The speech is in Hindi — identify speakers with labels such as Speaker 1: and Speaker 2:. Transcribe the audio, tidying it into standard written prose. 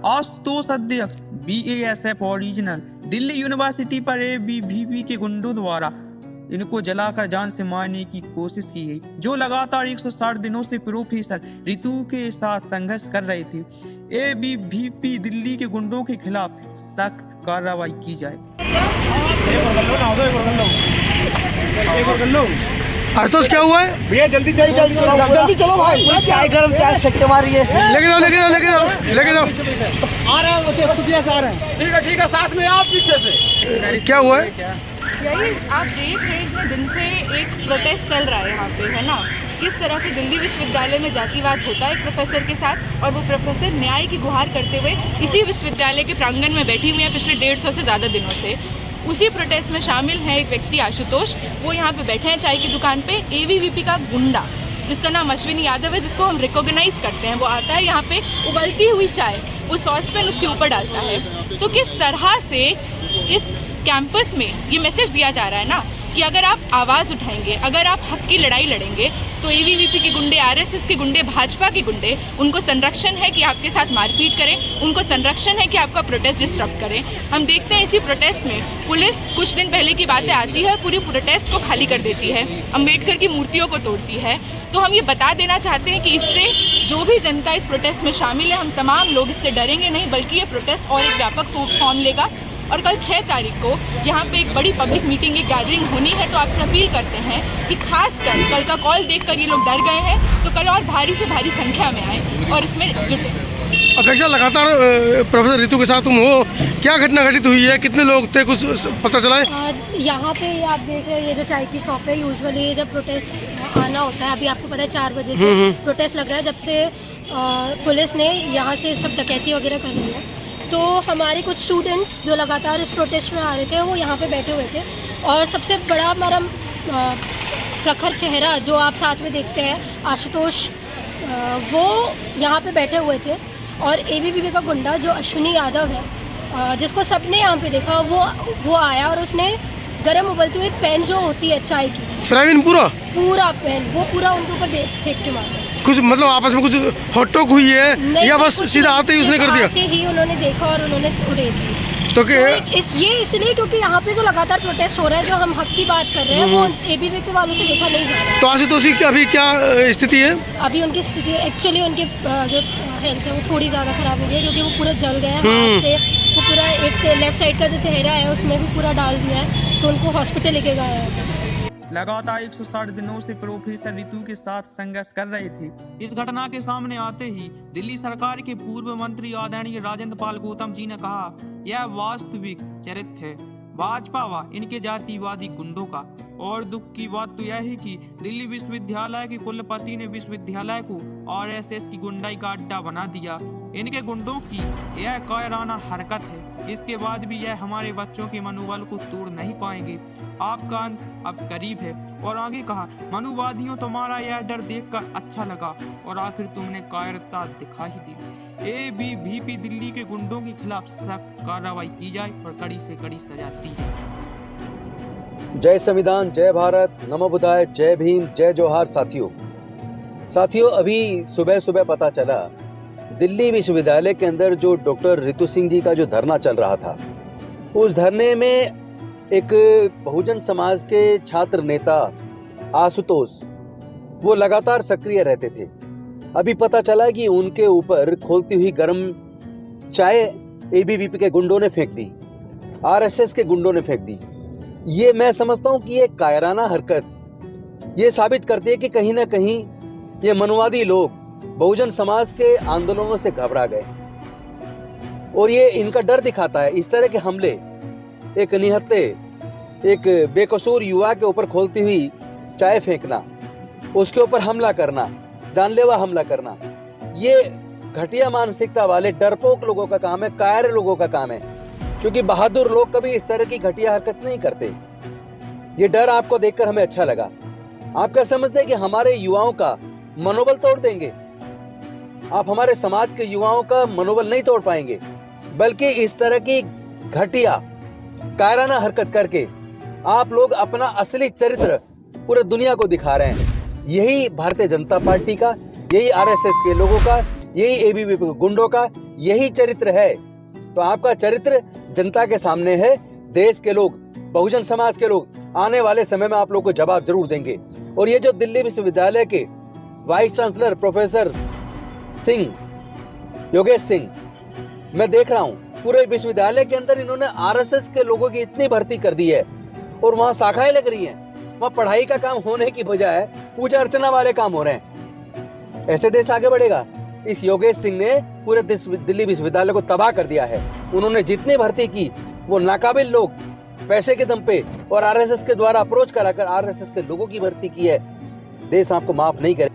Speaker 1: आशुतोष अध्यक्ष BASF ओरिजिनल। दिल्ली यूनिवर्सिटी पर ABVP के गुंडों द्वारा इनको जलाकर जान से मारने की कोशिश की गई, जो लगातार 160 दिनों से प्रोफेसर रितु के साथ संघर्ष कर रहे थे। ABVP दिल्ली के गुंडों के खिलाफ सख्त कार्रवाई की जाए।
Speaker 2: आशुतोष क्या हुआ है
Speaker 3: भैया? जल्दी चलो भाई, चाय गर्म, चाय फेंक के मारिए।
Speaker 2: लेके जाओ
Speaker 3: आ रहे हैं, ठीक है, साथ में आप पीछे से।
Speaker 2: क्या हुआ है?
Speaker 4: यही आप देख रहे हैं, इतने दिन से एक प्रोटेस्ट चल रहा है यहाँ पे, है ना। किस तरह से दिल्ली विश्वविद्यालय में जातिवाद होता है प्रोफेसर के साथ, और वो प्रोफेसर न्याय की गुहार करते हुए इसी विश्वविद्यालय के प्रांगण में बैठी हुई है पिछले 150 से ज़्यादा दिनों से। उसी प्रोटेस्ट में शामिल है एक व्यक्ति आशुतोष, वो यहाँ पे बैठे हैं चाय की दुकान पे। ABVP का गुंडा जिसका नाम अश्विनी यादव है, जिसको हम रिकॉग्नाइज करते हैं, वो आता है यहाँ पे उबलती हुई चाय उस सॉसपैन उसके ऊपर डालता है। तो किस तरह से इस कैंपस में ये मैसेज दिया जा रहा है ना कि अगर आप आवाज़ उठाएंगे, अगर आप हक की लड़ाई लड़ेंगे, तो ABVP के गुंडे, RSS के गुंडे, भाजपा के गुंडे, उनको संरक्षण है कि आपके साथ मारपीट करें, उनको संरक्षण है कि आपका प्रोटेस्ट डिस्टर्ब करें। हम देखते हैं इसी प्रोटेस्ट में पुलिस कुछ दिन पहले की बातें आती है, पूरी प्रोटेस्ट को खाली कर देती है, अम्बेडकर की मूर्तियों को तोड़ती है। तो हम ये बता देना चाहते हैं कि इससे जो भी जनता इस प्रोटेस्ट में शामिल है, हम तमाम लोग इससे डरेंगे नहीं, बल्कि ये प्रोटेस्ट और एक व्यापक फॉर्म लेगा। और कल 6 तारीख को यहाँ पे एक बड़ी पब्लिक मीटिंग, एक गैदरिंग होनी है। तो आपसे अपील करते हैं कि खासकर कल का कॉल देखकर ये लोग डर गए हैं, तो कल और भारी से भारी संख्या में आए और इसमें जुटे।
Speaker 2: अपेक्षा, लगातार प्रोफेसर रितु के साथ तुम हो, क्या घटना घटित हुई है? कितने लोग थे, कुछ पता चला है?
Speaker 5: यहाँ पे आप देख रहे हैं, ये जो चाय की शॉप है, यूजुअली जब प्रोटेस्ट आना होता है, अभी आपको पता है 4 बजे से प्रोटेस्ट लग रहा है, जब से पुलिस ने यहाँ से सब डकैती वगैरह कर ली है। तो हमारे कुछ स्टूडेंट्स जो लगातार इस प्रोटेस्ट में आ रहे थे, वो यहाँ पे बैठे हुए थे। और सबसे बड़ा हमारा प्रखर चेहरा जो आप साथ में देखते हैं, आशुतोष, वो यहाँ पे बैठे हुए थे। और ABVP का गुंडा जो अश्विनी यादव है, जिसको सबने यहाँ पे देखा, वो आया और उसने गर्म उबलती हुई पेन जो होती है चाय की,
Speaker 2: फ्राइविन पूरा
Speaker 5: पेन, वो पूरा उनके ऊपर फेंक के मारा।
Speaker 2: कुछ मतलब आपस में कुछ हॉटटॉक हुई है या बस सीधा आते ही उसने कर दिया?
Speaker 5: आते ही उन्होंने देखा और उन्होंने उड़े दी।
Speaker 2: तो
Speaker 5: ये इसलिए क्योंकि यहाँ पे जो लगातार प्रोटेस्ट हो रहा है, जो हम हक की बात कर रहे हैं, वो ABVP वालों से देखा नहीं जा रहा।
Speaker 2: तो आशुतोष की अभी क्या स्थिति है?
Speaker 5: अभी उनकी स्थिति एक्चुअली उनके जो हेल्थ है वो थोड़ी ज़्यादा खराब हो गई है, क्योंकि वो पूरा जल गए हैं हाथ से। वो पूरा एक से लेफ्ट साइड का जो चेहरा है उसमें भी पूरा डाल दिया है, तो उनको हॉस्पिटल लेके गया है।
Speaker 1: लगातार 160 दिनों से प्रोफेसर रितु के साथ संघर्ष कर रहे थे। इस घटना के सामने आते ही दिल्ली सरकार के पूर्व मंत्री आदरणीय राजेंद्र पाल गौतम जी ने कहा, यह वास्तविक चरित्र है भाजपा व इनके जातिवादी गुंडों का। और दुख की बात तो यह है कि दिल्ली विश्वविद्यालय के कुलपति ने विश्वविद्यालय को RSS की गुंडाई का अड्डा बना दिया। इनके गुंडों की यह कायराना हरकत है। इसके बाद भी यह हमारे बच्चों के मनोबल को तोड़ नहीं पाएंगे। आपका अंत अब करीब है। और आगे कहा, मनुवादियों, तुम्हारा यह डर देखकर अच्छा लगा और आखिर तुमने कायरता दिखा ही दी। ABVP दिल्ली के गुंडों के खिलाफ सख्त कार्रवाई की जाए और कड़ी से कड़ी सजा दी जाए।
Speaker 6: जय संविधान, जय भारत, नमो बुद्धाय, जय भीम, जय जोहार। साथियों, अभी सुबह सुबह पता चला, दिल्ली विश्वविद्यालय के अंदर जो डॉक्टर रितु सिंह जी का जो धरना चल रहा था, उस धरने में एक बहुजन समाज के छात्र नेता आशुतोष, वो लगातार सक्रिय रहते थे। अभी पता चला कि उनके ऊपर खोलती हुई गर्म चाय ABVP के गुंडों ने फेंक दी, RSS के गुंडों ने फेंक दी। ये मैं समझता हूँ कि ये कायराना हरकत ये साबित करती है कि कहीं ना कहीं ये मनुवादी लोग बहुजन समाज के आंदोलनों से घबरा गए, और ये इनका डर दिखाता है। इस तरह के हमले, एक निहत्थे, एक बेकसूर युवा के ऊपर खोलती हुई चाय फेंकना, उसके ऊपर हमला करना, जानलेवा हमला करना, ये घटिया मानसिकता वाले डरपोक लोगों का काम है, कायर लोगों का काम है। क्योंकि बहादुर लोग कभी इस तरह की घटिया हरकत नहीं करते। ये डर आपको देखकर हमें अच्छा लगा। आप क्या समझते हैं कि हमारे युवाओं का मनोबल तोड़ देंगे? आप हमारे समाज के युवाओं का मनोबल नहीं तोड़ पाएंगे, बल्कि इस तरह की घटिया कायराना हरकत करके आप लोग अपना असली चरित्र पूरे दुनिया को दिखा रहे हैं। यही भारतीय जनता पार्टी का, यही RSS के लोगों का, यही ABVP गुंडों का, यही चरित्र है, तो आपका चरित्र जनता के सामने है। देश के लोग, बहुजन समाज के लोग आने वाले समय में आप लोग को जवाब जरूर देंगे। और ये जो दिल्ली विश्वविद्यालय के vice chancellor professor Singh, Yogesh Singh, मैं देख रहा हूँ पूरे विश्वविद्यालय के अंदर इन्होंने आरएसएस के लोगों की इतनी भर्ती कर दी है और वहां शाखाएं लग रही हैं। वहां पढ़ाई का काम होने की बजाय पूजा अर्चना वाले काम हो रहे हैं। ऐसे देश आगे बढ़ेगा? इस योगेश सिंह ने पूरे दिल्ली विश्वविद्यालय को तबाह कर दिया है। उन्होंने जितनी भर्ती की वो नाकाबिल लोग पैसे के दम पे और आरएसएस के द्वारा अप्रोच कराकर आरएसएस के लोगों की भर्ती की है। देश आपको माफ नहीं करे।